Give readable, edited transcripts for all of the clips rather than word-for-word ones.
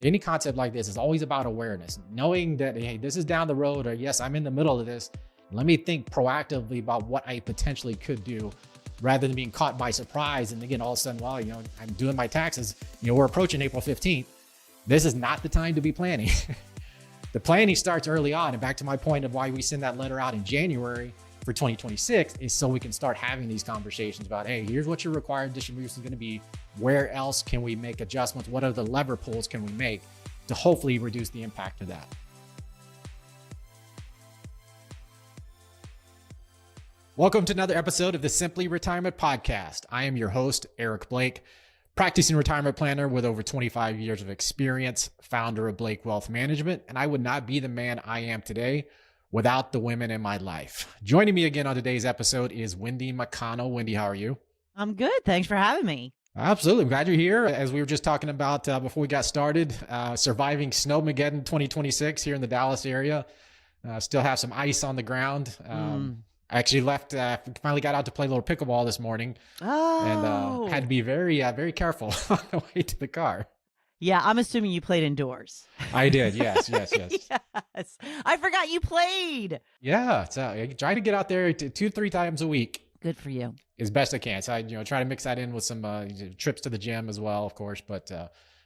any concept like this is always about awareness, knowing that, hey, this is down the road, or yes, I'm in the middle of this. Let me think proactively about what I potentially could do rather than being caught by surprise. And again, all of a sudden, well, I'm doing my taxes, we're approaching April 15th. This is not the time to be planning. The planning starts early on. And back to my point of why we send that letter out in January for 2026 is so we can start having these conversations about, hey, here's what your required distribution is going to be. Where else can we make adjustments? What other lever pulls can we make to hopefully reduce the impact of that? Welcome to another episode of the Simply Retirement Podcast. I am your host, Eric Blake, practicing retirement planner with over 25 years of experience, founder of Blake Wealth Management, and I would not be the man I am today without the women in my life. Joining me again on today's episode is Wendy McConnell. Wendy, how are you? I'm good. Thanks for having me. Absolutely. I'm glad you're here. As we were just talking about before we got started, surviving Snowmageddon 2026 here in the Dallas area. Still have some ice on the ground. I actually left, finally got out to play a little pickleball this morning. And had to be very, very careful on the way to the car. Yeah, I'm assuming you played indoors. I did. Yes. Yes. I forgot you played. Yeah. So I try to get out there 2-3 times a week. Good for you. As best I can. So I, try to mix that in with some trips to the gym as well, of course. But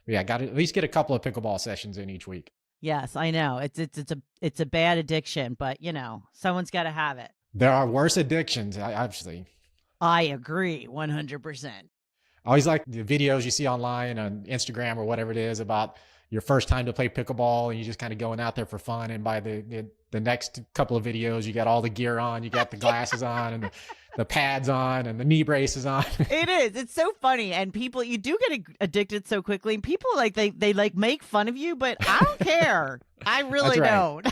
yeah, got to at least get a couple of pickleball sessions in each week. Yes, I know. It's a bad addiction, but someone's got to have it. There are worse addictions, obviously. I agree 100%. I always like the videos you see online on Instagram or whatever it is about your first time to play pickleball and you just kind of going out there for fun. And by the next couple of videos, you got all the gear on, you got the glasses on and the pads on and the knee braces on. It is. It's so funny. And people, you do get addicted so quickly. And people they make fun of you, but I don't care. I really don't.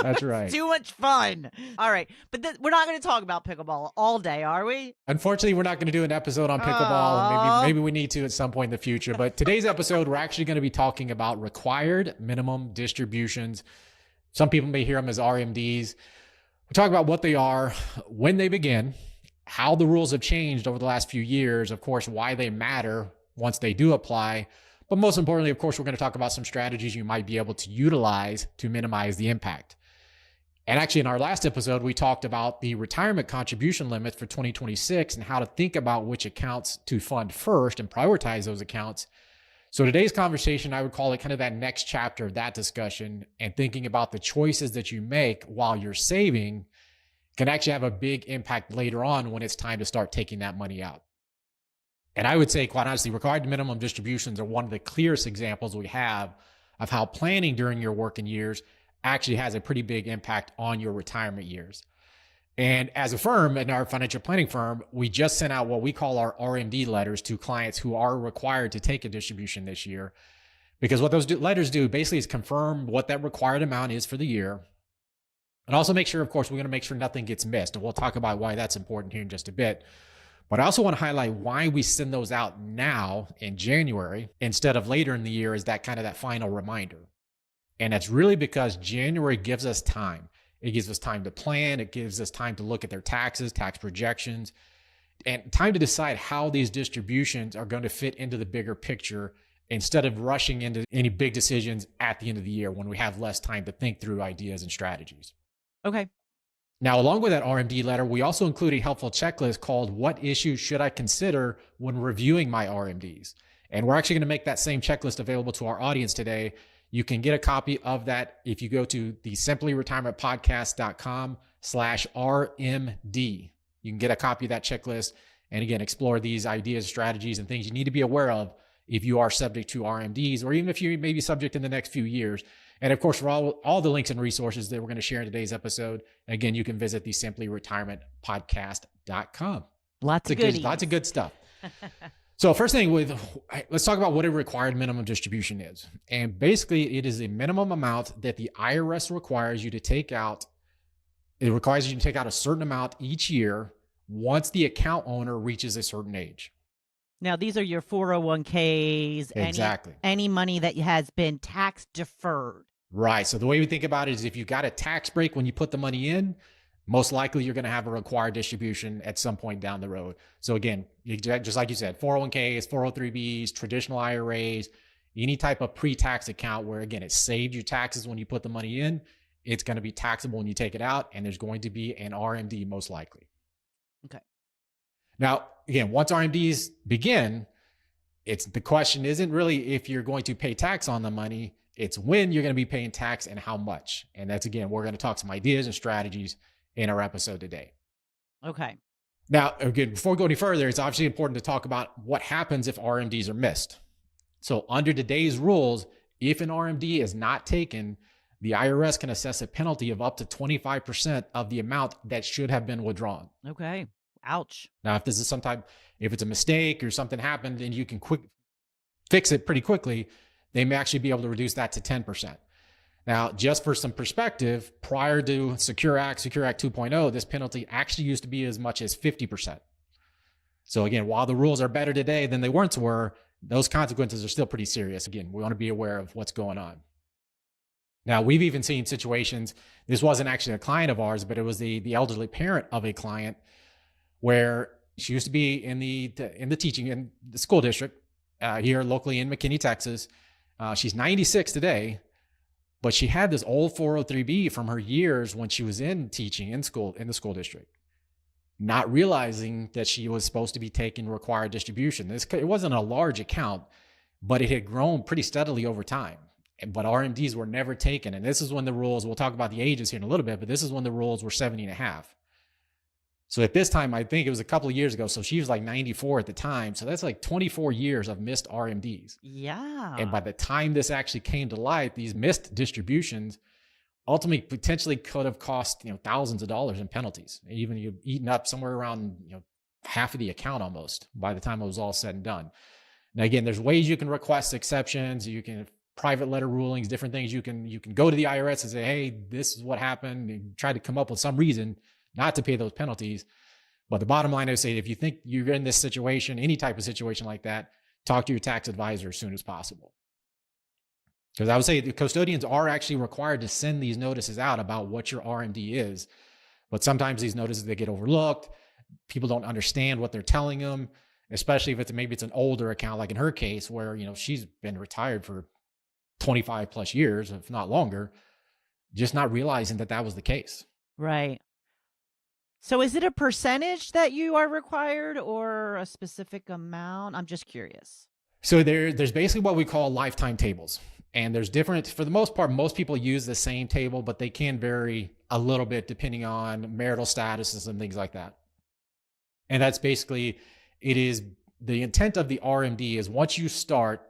That's right. It's too much fun. All right. But we're not going to talk about pickleball all day, are we? Unfortunately, we're not going to do an episode on pickleball. Maybe we need to at some point in the future. But today's episode, we're actually going to be talking about required minimum distributions. Some people may hear them as RMDs. We talk about what they are, when they begin, how the rules have changed over the last few years, of course, why they matter once they do apply. But most importantly, of course, we're going to talk about some strategies you might be able to utilize to minimize the impact. And actually, in our last episode, we talked about the retirement contribution limits for 2026 and how to think about which accounts to fund first and prioritize those accounts. So today's conversation, I would call it kind of that next chapter of that discussion, and thinking about the choices that you make while you're saving can actually have a big impact later on when it's time to start taking that money out. And I would say, quite honestly, required minimum distributions are one of the clearest examples we have of how planning during your working years actually has a pretty big impact on your retirement years. And as a firm, in our financial planning firm, we just sent out what we call our RMD letters to clients who are required to take a distribution this year. Because what those letters do basically is confirm what that required amount is for the year. And also make sure, of course, we're going to make sure nothing gets missed. And we'll talk about why that's important here in just a bit. But I also want to highlight why we send those out now in January instead of later in the year, is that kind of that final reminder. And that's really because January gives us time. It gives us time to plan. It gives us time to look at their taxes, tax projections, and time to decide how these distributions are going to fit into the bigger picture instead of rushing into any big decisions at the end of the year when we have less time to think through ideas and strategies. Okay. Now, along with that RMD letter, we also include a helpful checklist called What Issues Should I Consider When Reviewing My RMDs? And we're actually going to make that same checklist available to our audience today. You can get a copy of that if you go to the simplyretirementpodcast.com/RMD. You can get a copy of that checklist and again, explore these ideas, strategies, and things you need to be aware of if you are subject to RMDs, or even if you may be subject in the next few years. And of course, for all the links and resources that we're going to share in today's episode, again, you can visit the simplyretirementpodcast.com. Lots of goodies. Lots of good stuff. So first thing, let's talk about what a required minimum distribution is. And basically, it is a minimum amount that the IRS requires you to take out. It requires you to take out a certain amount each year once the account owner reaches a certain age. Now, these are your 401ks, exactly. Any money that has been tax deferred. Right. So the way we think about it is if you got a tax break when you put the money in, most likely you're going to have a required distribution at some point down the road. So again, just like you said, 401ks, 403bs, traditional IRAs, any type of pre-tax account where, again, it saved you taxes when you put the money in, it's going to be taxable when you take it out, and there's going to be an RMD most likely. Okay. Now, again, once RMDs begin, the question isn't really if you're going to pay tax on the money, it's when you're going to be paying tax and how much. And that's, again, we're going to talk some ideas and strategies in our episode today. Okay. Now, again, before we go any further, it's obviously important to talk about what happens if RMDs are missed. So under today's rules, if an RMD is not taken, the IRS can assess a penalty of up to 25% of the amount that should have been withdrawn. Okay. Ouch. Now, if this is if it's a mistake or something happened and you can fix it pretty quickly, they may actually be able to reduce that to 10%. Now, just for some perspective, prior to Secure Act 2.0, this penalty actually used to be as much as 50%. So again, while the rules are better today than they once were, those consequences are still pretty serious. Again, we want to be aware of what's going on. Now, we've even seen situations, this wasn't actually a client of ours, but it was the elderly parent of a client where she used to be in the teaching in the school district here locally in McKinney, Texas. She's 96 today, but she had this old 403B from her years when she was in teaching in the school district, not realizing that she was supposed to be taking required distribution. It wasn't a large account, but it had grown pretty steadily over time. But RMDs were never taken. And this is when the rules, we'll talk about the ages here in a little bit, but this is when the rules were 70 and a half. So at this time, I think it was a couple of years ago. So she was like 94 at the time. So that's like 24 years of missed RMDs. Yeah. And by the time this actually came to light, these missed distributions ultimately potentially could have cost, thousands of dollars in penalties. Even you've eaten up somewhere around, half of the account almost by the time it was all said and done. Now, again, there's ways you can request exceptions. You can private letter rulings, different things. You can go to the IRS and say, hey, this is what happened, and try to come up with some reason not to pay those penalties. But the bottom line is, say, if you think you're in this situation, any type of situation like that, talk to your tax advisor as soon as possible. Because I would say the custodians are actually required to send these notices out about what your RMD is. But sometimes these notices, they get overlooked. People don't understand what they're telling them, especially if maybe it's an older account, like in her case, where, she's been retired for 25 plus years, if not longer, just not realizing that was the case. Right. So is it a percentage that you are required or a specific amount? I'm just curious. So there's basically what we call lifetime tables. And there's different, for the most part, most people use the same table, but they can vary a little bit depending on marital statuses and things like that. And that's basically, it is the intent of the RMD is once you start,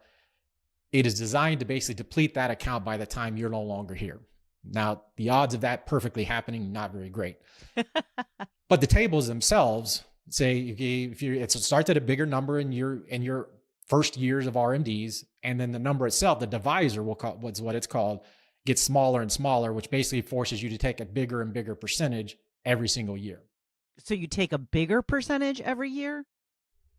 it is designed to basically deplete that account by the time you're no longer here. Now, the odds of that perfectly happening, not very great. But the tables themselves say it starts at a bigger number in your first years of RMDs, and then the number itself, the divisor, what's what it's called, gets smaller and smaller, which basically forces you to take a bigger and bigger percentage every single year. So you take a bigger percentage every year?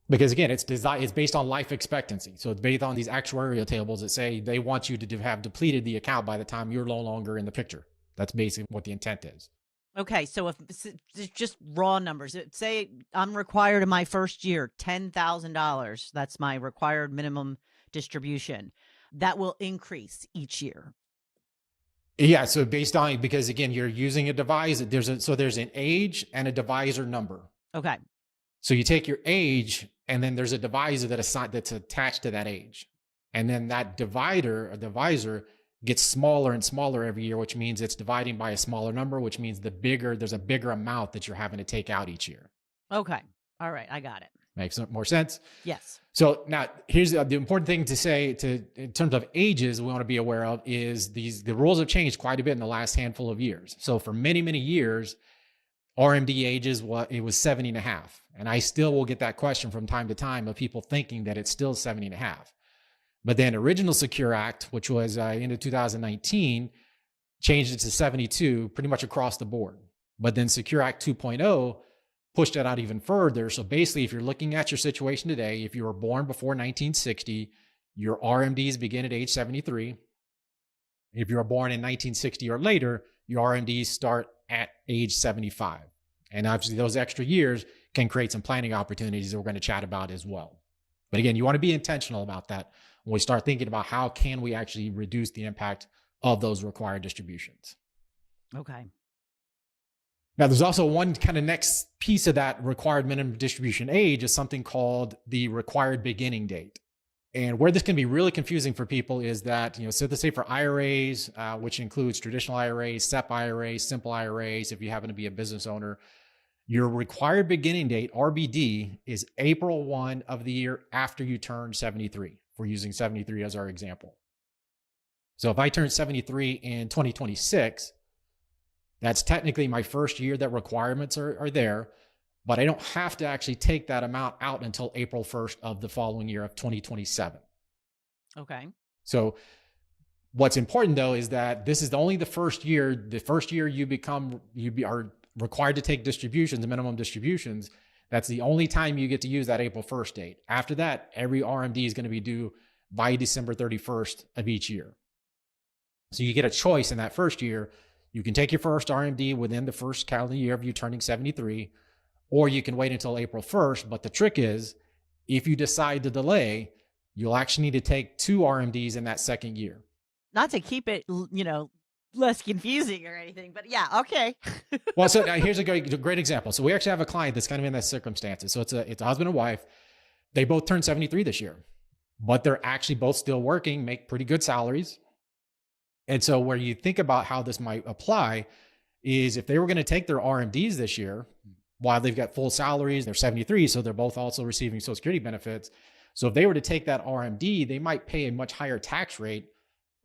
Because again, it's based on life expectancy. So it's based on these actuarial tables that say they want you to have depleted the account by the time you're no longer in the picture. That's basically what the intent is. Okay, so if it's just raw numbers, say I'm required in my first year $10,000. That's my required minimum distribution. That will increase each year. Yeah, so based on, because again, you're using a divisor. There's an age and a divisor number. Okay. So you take your age, and then there's a divisor that's attached to that age. And then that divisor gets smaller and smaller every year, which means it's dividing by a smaller number, which means there's a bigger amount that you're having to take out each year. Okay. All right. I got it. Makes more sense? Yes. So now here's the important thing to say in terms of ages we want to be aware of is the rules have changed quite a bit in the last handful of years. So for many, many years, RMD ages, it was 70 and a half. And I still will get that question from time to time of people thinking that it's still 70 and a half. But then original Secure Act, which was into 2019, changed it to 72 pretty much across the board. But then Secure Act 2.0 pushed that out even further. So basically, if you're looking at your situation today, if you were born before 1960, your RMDs begin at age 73. If you were born in 1960 or later, your RMDs start at age 75. And obviously those extra years can create some planning opportunities that we're going to chat about as well. But again, you want to be intentional about that when we start thinking about how can we actually reduce the impact of those required distributions. Okay. Now, there's also one kind of next piece of that required minimum distribution age is something called the required beginning date. And where this can be really confusing for people is that, so let's say for IRAs, which includes traditional IRAs, SEP IRAs, simple IRAs, if you happen to be a business owner, your required beginning date, RBD, is April 1 of the year after you turn 73. We're using 73 as our example. So if I turn 73 in 2026, that's technically my first year that requirements are there, but I don't have to actually take that amount out until April 1st of the following year of 2027. Okay. So what's important though is that this is only the first year you are required to take distributions, minimum distributions. That's the only time you get to use that April 1st date. After that, every RMD is going to be due by December 31st of each year. So you get a choice in that first year. You can take your first RMD within the first calendar year of you turning 73, or you can wait until April 1st. But the trick is, if you decide to delay, you'll actually need to take 2 RMDs in that second year. Not to keep it, less confusing or anything, but yeah, okay. Well, so here's a great example. So we actually have a client that's kind of in that circumstances. So it's a husband and wife. They both turned 73 this year, but they're actually both still working, make pretty good salaries. And so where you think about how this might apply is if they were going to take their RMDs this year, while they've got full salaries, they're 73, so they're both also receiving Social Security benefits. So if they were to take that RMD, they might pay a much higher tax rate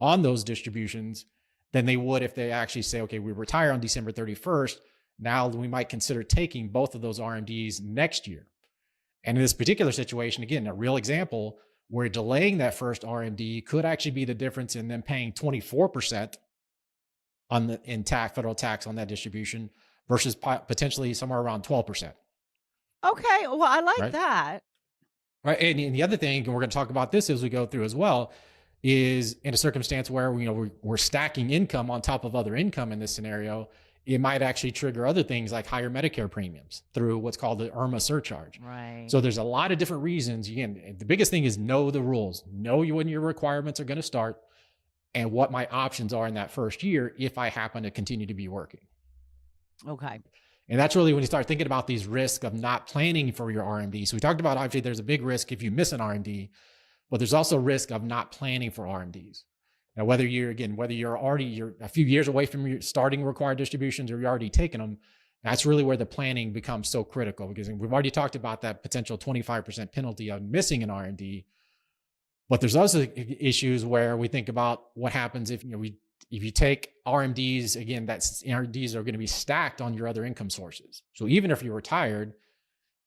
on those distributions than they would if they actually say, okay, we retire on December 31st. Now we might consider taking both of those RMDs next year. And in this particular situation, again, a real example where delaying that first RMD could actually be the difference in them paying 24% in federal tax on that distribution versus potentially somewhere around 12%. Okay, well, I like Right? that. Right. And the other thing, and we're going to talk about this as we go through as well, is in a circumstance where we're stacking income on top of other income in this scenario, it might actually trigger other things like higher Medicare premiums through what's called the IRMA surcharge. Right. So there's a lot of different reasons. Again, the biggest thing is know the rules, know when your requirements are going to start and what my options are in that first year if I happen to continue to be working. Okay. And that's really when you start thinking about these risks of not planning for your RMD. So we talked about, obviously, there's a big risk if you miss an RMD, but there's also risk of not planning for RMDs. Now, whether you're a few years away from your starting required distributions or you're already taking them, that's really where the planning becomes so critical, because we've already talked about that potential 25% penalty of missing an RMD. But there's also issues where we think about what happens if you take RMDs, again, RMDs are going to be stacked on your other income sources. So even if you're retired,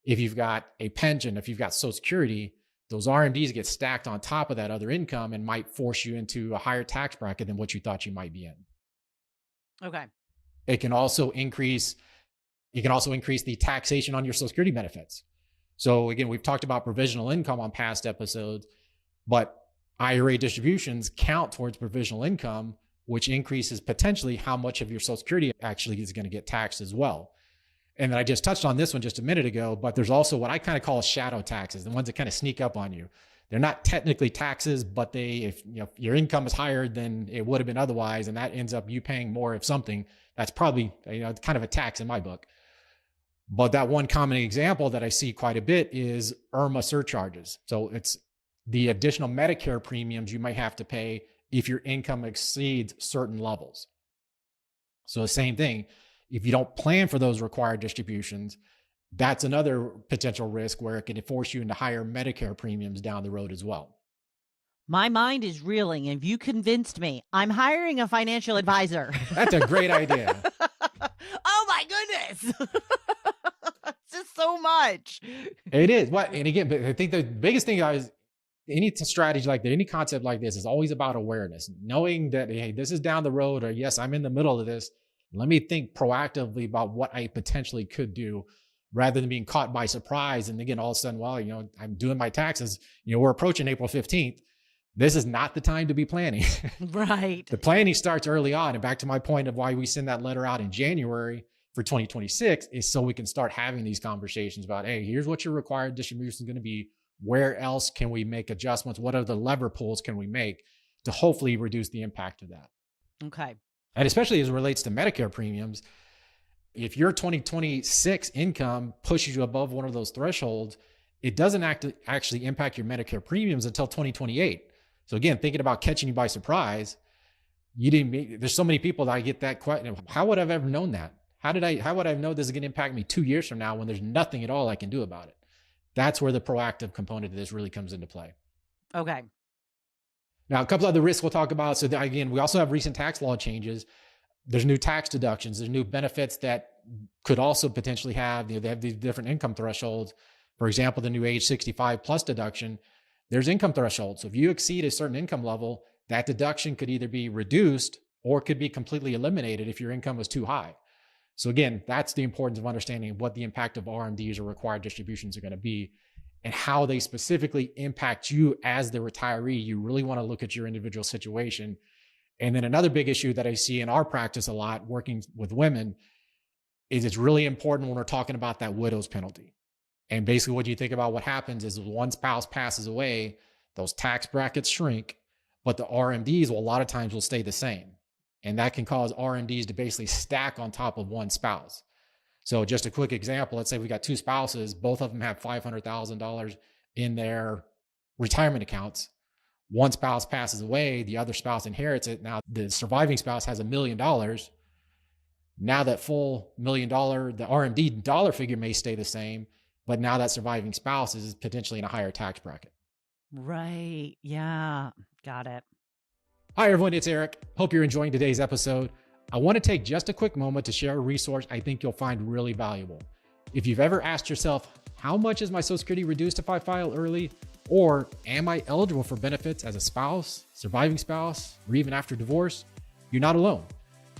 if you've got a pension, if you've got Social Security, those RMDs get stacked on top of that other income and might force you into a higher tax bracket than what you thought you might be in. Okay. It can also increase the taxation on your Social Security benefits. So again, we've talked about provisional income on past episodes, but IRA distributions count towards provisional income, which increases potentially how much of your Social Security actually is going to get taxed as well. And then I just touched on this one just a minute ago, but there's also what I kind of call shadow taxes, the ones that kind of sneak up on you. They're not technically taxes, but if your income is higher than it would have been otherwise, and that ends up you paying more of something, that's probably kind of a tax in my book. But that one common example that I see quite a bit is IRMA surcharges. So it's the additional Medicare premiums you might have to pay if your income exceeds certain levels. So the same thing, if you don't plan for those required distributions, that's another potential risk where it can force you into higher Medicare premiums down the road as well. My mind is reeling. If you convinced me, I'm hiring a financial advisor. That's a great idea. Oh my goodness. It's just so much. It is. And again, but I think the biggest thing is any strategy like that, any concept like this is always about awareness, knowing that, hey, this is down the road, or yes, I'm in the middle of this. Let me think proactively about what I potentially could do rather than being caught by surprise. And again, all of a sudden, well, I'm doing my taxes, we're approaching April 15th. This is not the time to be planning. Right. The planning starts early on. And back to my point of why we send that letter out in January for 2026 is so we can start having these conversations about, hey, here's what your required distribution is going to be. where else can we make adjustments? What other lever pulls can we make to hopefully reduce the impact of that? Okay. And especially as it relates to Medicare premiums, if your 2026 income pushes you above one of those thresholds, it doesn't actually impact your Medicare premiums until 2028. So again, thinking about catching you by surprise, there's so many people that I get that question. How would I have ever known that? How would I know this is going to impact me 2 years from now when there's nothing at all I can do about it? That's where the proactive component of this really comes into play. Okay. Now, a couple other risks we'll talk about. So again, we also have recent tax law changes. There's new tax deductions. There's new benefits that could also potentially have, they have these different income thresholds. For example, the new age 65 plus deduction, there's income thresholds. So if you exceed a certain income level, that deduction could either be reduced or could be completely eliminated if your income was too high. So again, that's the importance of understanding what the impact of RMDs or required distributions are going to be and how they specifically impact you as the retiree. You really want to look at your individual situation. And then another big issue that I see in our practice a lot working with women is it's really important when we're talking about that widow's penalty. And basically what you think about what happens is one spouse passes away, those tax brackets shrink, but the RMDs will a lot of times will stay the same. And that can cause RMDs to basically stack on top of one spouse. So just a quick example, let's say we got two spouses, both of them have $500,000 in their retirement accounts. One spouse passes away, the other spouse inherits it. Now the surviving spouse has $1 million. Now that full $1 million, the RMD dollar figure may stay the same, but now that surviving spouse is potentially in a higher tax bracket. Right. Yeah. Got it. Hi, everyone. It's Eric. Hope you're enjoying today's episode. I want to take just a quick moment to share a resource I think you'll find really valuable. If you've ever asked yourself, how much is my Social Security reduced if I file early? Or am I eligible for benefits as a spouse, surviving spouse, or even after divorce? You're not alone.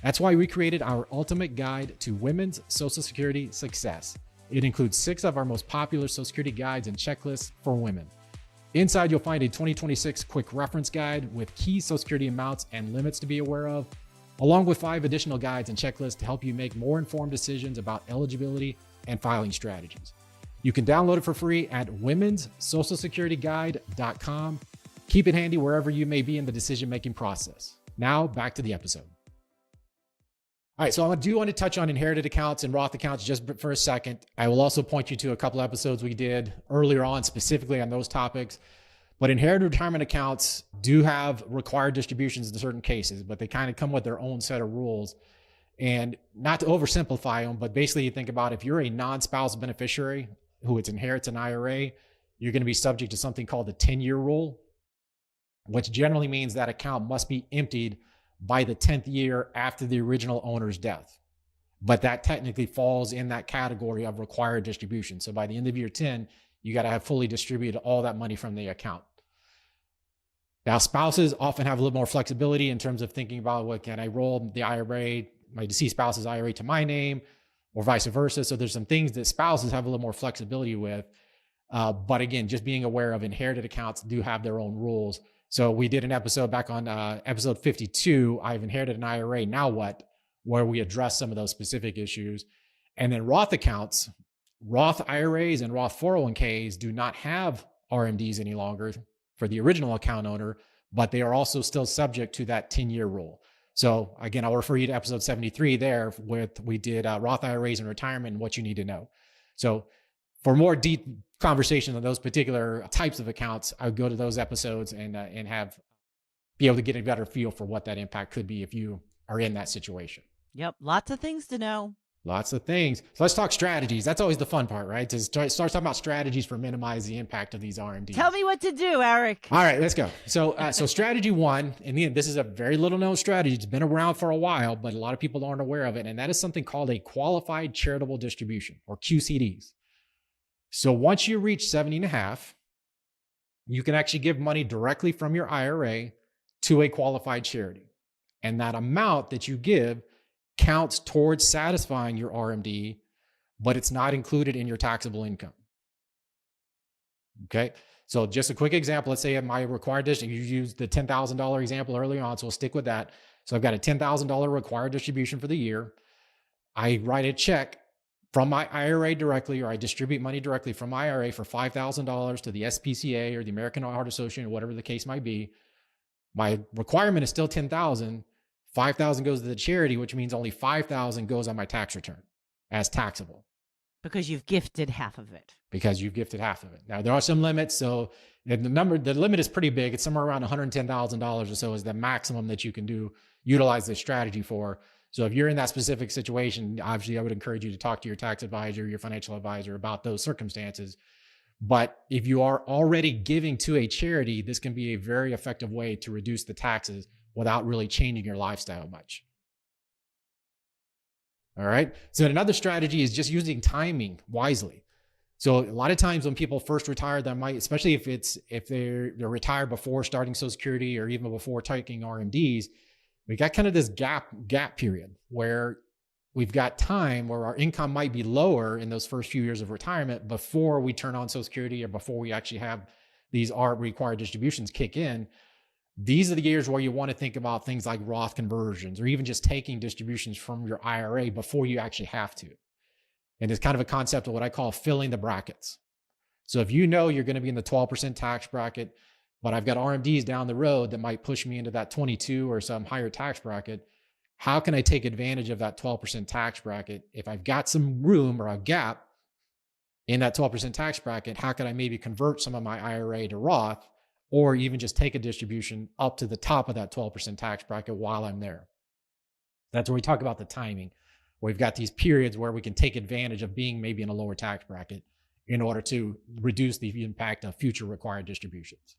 That's why we created our ultimate guide to women's Social Security success. It includes 6 of our most popular Social Security guides and checklists for women. Inside, you'll find a 2026 quick reference guide with key Social Security amounts and limits to be aware of, along with 5 additional guides and checklists to help you make more informed decisions about eligibility and filing strategies. You can download it for free at womenssocialsecurityguide.com. Keep it handy wherever you may be in the decision-making process. Now, back to the episode. All right, so I do want to touch on inherited accounts and Roth accounts just for a second. I will also point you to a couple episodes we did earlier on specifically on those topics. But inherited retirement accounts do have required distributions in certain cases, but they kind of come with their own set of rules. And not to oversimplify them, but basically you think about if you're a non-spouse beneficiary who inherits an IRA, you're going to be subject to something called the 10-year rule, which generally means that account must be emptied by the 10th year after the original owner's death. But that technically falls in that category of required distribution. So by the end of year 10, you got to have fully distributed all that money from the account. Now, spouses often have a little more flexibility in terms of thinking about, what can I roll the IRA, my deceased spouse's IRA to my name, or vice versa. So there's some things that spouses have a little more flexibility with. But again, just being aware of inherited accounts do have their own rules. So we did an episode back on episode 52, I've inherited an IRA, now what? Where we address some of those specific issues. And then Roth accounts, Roth IRAs and Roth 401ks do not have RMDs any longer for the original account owner, but they are also still subject to that 10-year rule. So again, I'll refer you to episode 73 there we did Roth IRAs and retirement and what you need to know. So for more deep conversation on those particular types of accounts, I would go to those episodes and be able to get a better feel for what that impact could be if you are in that situation. Yep. Lots of things to know. Lots of things. So let's talk strategies. That's always the fun part, right? To start talking about strategies for minimize the impact of these RMDs. Tell me what to do, Eric. All right, let's go. So strategy 1, and again, this is a very little known strategy. It's been around for a while, but a lot of people aren't aware of it. And that is something called a qualified charitable distribution, or QCDs. So once you reach 70 and a half, you can actually give money directly from your IRA to a qualified charity. And that amount that you give counts towards satisfying your RMD, but it's not included in your taxable income. Okay. So just a quick example, let's say my required distribution, you used the $10,000 example earlier on, so we'll stick with that. So I've got a $10,000 required distribution for the year. I write a check from my IRA directly, or I distribute money directly from my IRA for $5,000 to the SPCA or the American Heart Association, whatever the case might be, my requirement is still $10,000. $5,000 goes to the charity, which means only $5,000 goes on my tax return as taxable. Because you've gifted half of it. Because you've gifted half of it. Now, there are some limits. So the limit is pretty big. It's somewhere around $110,000 or so is the maximum that you can utilize this strategy for. So if you're in that specific situation, obviously I would encourage you to talk to your tax advisor, your financial advisor about those circumstances. But if you are already giving to a charity, this can be a very effective way to reduce the taxes without really changing your lifestyle much. All right. So another strategy is just using timing wisely. So a lot of times when people first retire, that might, especially if they're retired before starting Social Security or even before taking RMDs, we got kind of this gap period where we've got time where our income might be lower in those first few years of retirement before we turn on Social Security or before we actually have these required distributions kick in. These are the years where you want to think about things like Roth conversions or even just taking distributions from your IRA before you actually have to. And it's kind of a concept of what I call filling the brackets. So if you know you're going to be in the 12% tax bracket, but I've got RMDs down the road that might push me into that 22 or some higher tax bracket, how can I take advantage of that 12% tax bracket? If I've got some room or a gap in that 12% tax bracket, how can I maybe convert some of my IRA to Roth or even just take a distribution up to the top of that 12% tax bracket while I'm there? That's where we talk about the timing. We've got these periods where we can take advantage of being maybe in a lower tax bracket in order to reduce the impact of future required distributions.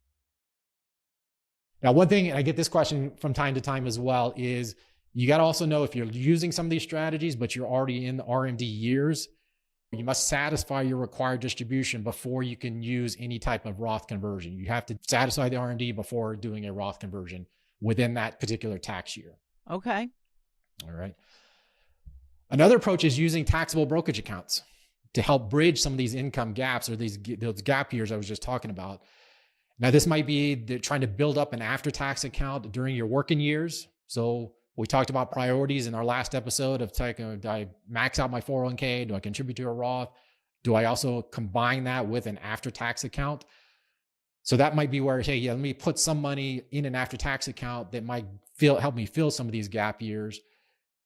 Now, one thing, and I get this question from time to time as well, is you got to also know if you're using some of these strategies, but you're already in the RMD years, you must satisfy your required distribution before you can use any type of Roth conversion. You have to satisfy the RMD before doing a Roth conversion within that particular tax year. Okay. All right. Another approach is using taxable brokerage accounts to help bridge some of these income gaps or those gap years I was just talking about. Now, this might be trying to build up an after-tax account during your working years. So we talked about priorities in our last episode of do I max out my 401k? Do I contribute to a Roth? Do I also combine that with an after-tax account? So that might be where, hey, yeah, let me put some money in an after-tax account that might help me fill some of these gap years,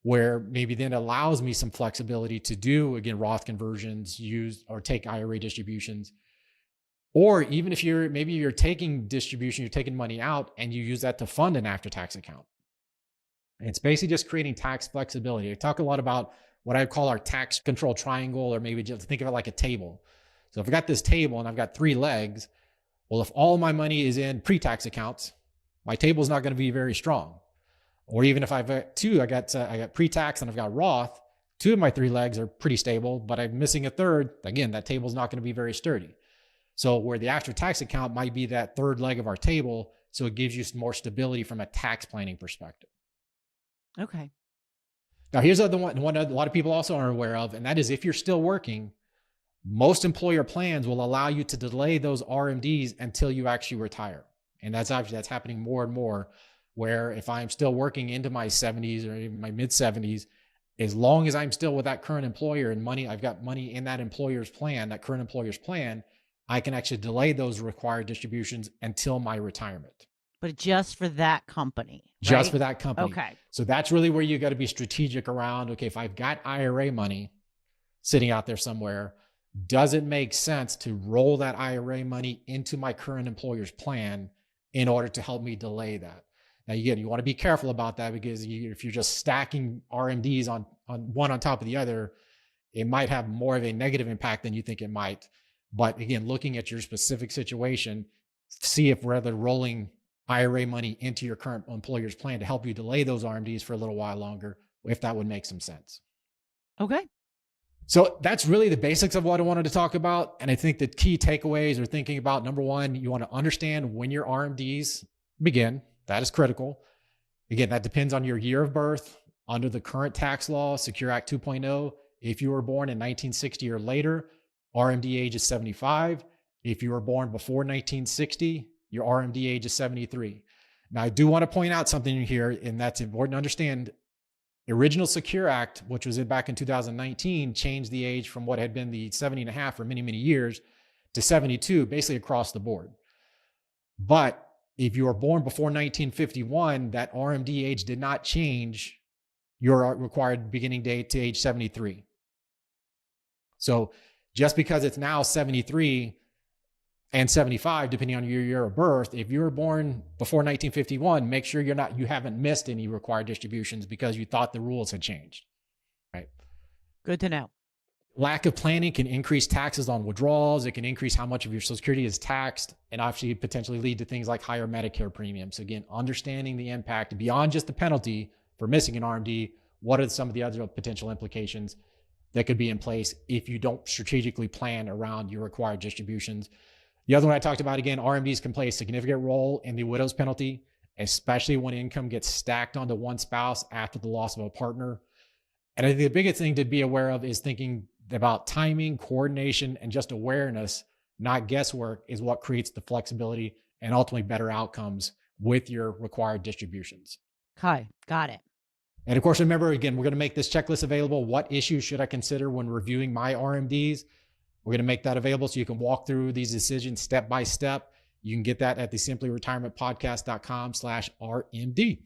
where maybe then allows me some flexibility to do, again, Roth conversions, use or take IRA distributions. Or even if you're taking distribution, you're taking money out and you use that to fund an after-tax account. And it's basically just creating tax flexibility. I talk a lot about what I call our tax control triangle, or maybe just think of it like a table. So if I've got this table and I've got 3 legs, well, if all my money is in pre-tax accounts, my table is not going to be very strong. Or even if I've got 2, I got pre-tax and I've got Roth, 2 of my 3 legs are pretty stable, but I'm missing a third. Again, that table is not going to be very sturdy. So where the after-tax account might be that third leg of our table, so it gives you some more stability from a tax planning perspective. Okay. Now, here's the one a lot of people also aren't aware of, and that is if you're still working, most employer plans will allow you to delay those RMDs until you actually retire. And that's happening more and more, where if I'm still working into my 70s or even my mid 70s, as long as I'm still with that current employer and I've got money in that employer's plan, that current employer's plan, I can actually delay those required distributions until my retirement. But just for that company, right? Just for that company. Okay. So that's really where you got to be strategic around, okay, if I've got IRA money sitting out there somewhere, does it make sense to roll that IRA money into my current employer's plan in order to help me delay that? Now, again, you want to be careful about that, because if you're just stacking RMDs on one on top of the other, it might have more of a negative impact than you think it might. But again, looking at your specific situation, see if rather rolling IRA money into your current employer's plan to help you delay those RMDs for a little while longer, if that would make some sense. Okay. So that's really the basics of what I wanted to talk about. And I think the key takeaways are thinking about, number one, you want to understand when your RMDs begin. That is critical. Again, that depends on your year of birth. Under the current tax law, Secure Act 2.0, if you were born in 1960 or later, RMD age is 75. If you were born before 1960, your RMD age is 73. Now, I do want to point out something here, and that's important to understand. Original Secure Act, which was back in 2019, changed the age from what had been the 70 and a half for many, many years to 72, basically across the board. But if you were born before 1951, that RMD age did not change your required beginning date to age 73. So just because it's now 73 and 75, depending on your year of birth, if you were born before 1951, make sure you haven't missed any required distributions because you thought the rules had changed, right? Good to know. Lack of planning can increase taxes on withdrawals. It can increase how much of your Social Security is taxed and actually potentially lead to things like higher Medicare premiums. Again, understanding the impact beyond just the penalty for missing an RMD, what are some of the other potential implications that could be in place if you don't strategically plan around your required distributions? The other one I talked about, again, RMDs can play a significant role in the widow's penalty, especially when income gets stacked onto one spouse after the loss of a partner. And I think the biggest thing to be aware of is thinking about timing, coordination, and just awareness, not guesswork, is what creates the flexibility and ultimately better outcomes with your required distributions. Okay, got it. And of course, remember, again, we're going to make this checklist available. What issues should I consider when reviewing my RMDs? We're going to make that available so you can walk through these decisions step by step. You can get that at the simplyretirementpodcast.com/RMD.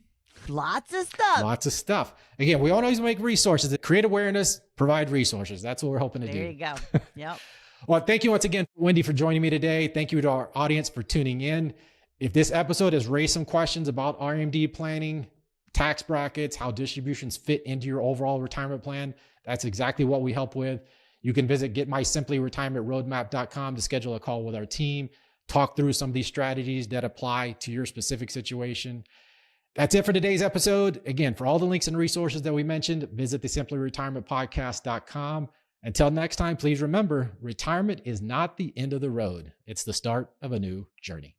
Lots of stuff. Lots of stuff. Again, we always make resources that create awareness, provide resources. That's what we're hoping to do. There you go. Yep. Well, thank you once again, Wendy, for joining me today. Thank you to our audience for tuning in. If this episode has raised some questions about RMD planning, tax brackets, how distributions fit into your overall retirement plan, that's exactly what we help with. You can visit getmysimplyretirementroadmap.com to schedule a call with our team, talk through some of these strategies that apply to your specific situation. That's it for today's episode. Again, for all the links and resources that we mentioned, visit the simplyretirementpodcast.com. Until next time, please remember, retirement is not the end of the road. It's the start of a new journey.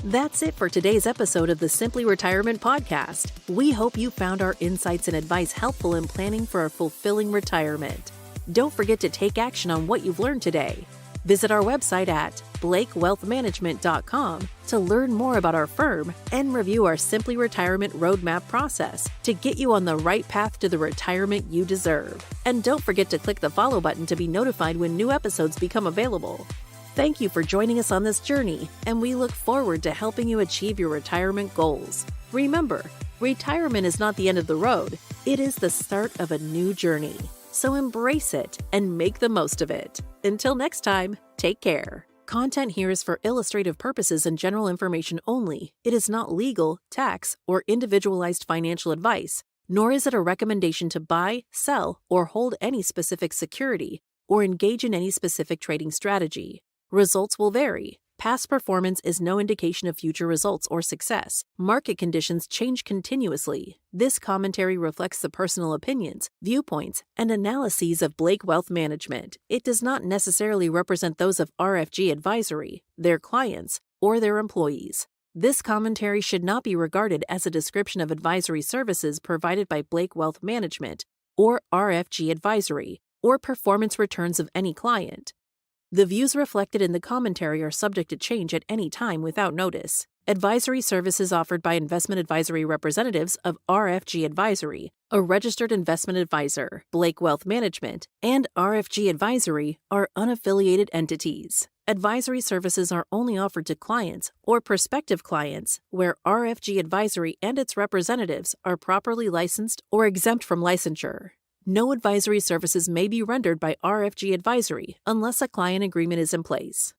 That's it for today's episode of the Simply Retirement Podcast. We hope you found our insights and advice helpful in planning for a fulfilling retirement. Don't forget to take action on what you've learned today. Visit our website at blakewealthmanagement.com to learn more about our firm and review our Simply Retirement Roadmap process to get you on the right path to the retirement you deserve. And don't forget to click the follow button to be notified when new episodes become available. Thank you for joining us on this journey, and we look forward to helping you achieve your retirement goals. Remember, retirement is not the end of the road. It is the start of a new journey. So embrace it and make the most of it. Until next time, take care. Content here is for illustrative purposes and general information only. It is not legal, tax, or individualized financial advice, nor is it a recommendation to buy, sell, or hold any specific security, or engage in any specific trading strategy. Results will vary. Past performance is no indication of future results or success. Market conditions change continuously. This commentary reflects the personal opinions, viewpoints, and analyses of Blake Wealth Management. It does not necessarily represent those of RFG Advisory, their clients, or their employees. This commentary should not be regarded as a description of advisory services provided by Blake Wealth Management or RFG Advisory, or performance returns of any client. The views reflected in the commentary are subject to change at any time without notice. Advisory services offered by investment advisory representatives of RFG Advisory, a registered investment advisor, Blake Wealth Management, and RFG Advisory are unaffiliated entities. Advisory services are only offered to clients or prospective clients where RFG Advisory and its representatives are properly licensed or exempt from licensure. No advisory services may be rendered by RFG Advisory unless a client agreement is in place.